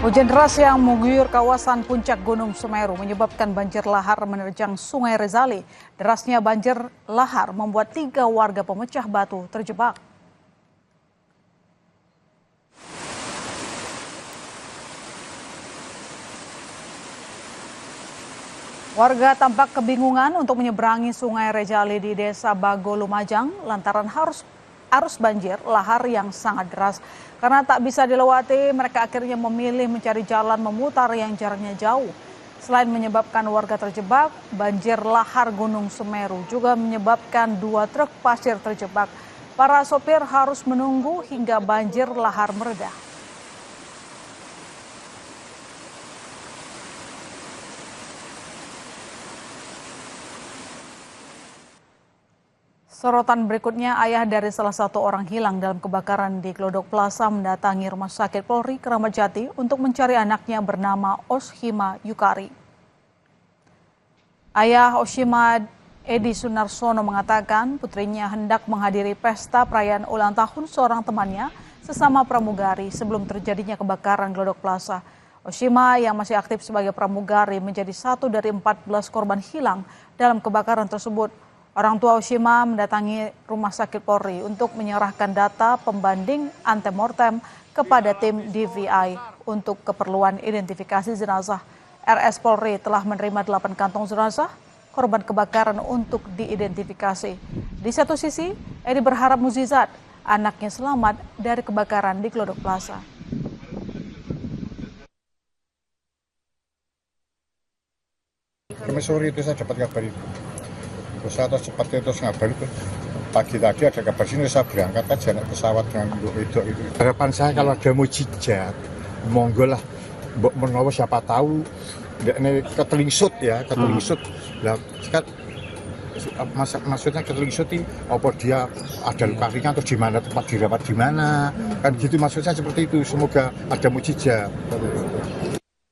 Hujan deras yang mengguyur kawasan puncak Gunung Semeru menyebabkan banjir lahar menerjang Sungai Rezali. Derasnya banjir lahar membuat 3 warga pemecah batu terjebak. Warga tampak kebingungan untuk menyeberangi Sungai Rezali di Desa Bago Lumajang lantaran arus banjir lahar yang sangat deras. Karena tak bisa dilewati, mereka akhirnya memilih mencari jalan memutar yang jaraknya jauh. Selain menyebabkan warga terjebak, banjir lahar Gunung Semeru juga menyebabkan 2 truk pasir terjebak. Para sopir harus menunggu hingga banjir lahar mereda. Sorotan berikutnya, ayah dari salah satu orang hilang dalam kebakaran di Glodok Plaza mendatangi Rumah Sakit Polri Kramat Jati untuk mencari anaknya bernama Oshima Yukari. Ayah Oshima, Edi Sunarsono, mengatakan putrinya hendak menghadiri pesta perayaan ulang tahun seorang temannya sesama pramugari sebelum terjadinya kebakaran Glodok Plaza. Oshima yang masih aktif sebagai pramugari menjadi satu dari 14 korban hilang dalam kebakaran tersebut. Orang tua Oshima mendatangi Rumah Sakit Polri untuk menyerahkan data pembanding antemortem kepada tim DVI untuk keperluan identifikasi jenazah. RS Polri telah menerima 8 kantong jenazah korban kebakaran untuk diidentifikasi. Di satu sisi, Edi berharap mukjizat anaknya selamat dari kebakaran di Glodok Plaza. Kami sore itu saya dapat kabar itu. Terus saya seperti itu ngabar itu. Pagi tadi ada kabar sini, saya berangkat aja naik pesawat dengan itu. Harapan saya kalau ada mukjizat, monggo lah. Mbok menawa siapa tahu ini ketelingsut ya, ketelingsut. Lah kan maksudnya ketelingsut ini apa dia ada luka ringan atau di mana tempat dirawat di mana. Kan gitu maksudnya seperti itu. Semoga ada mukjizat.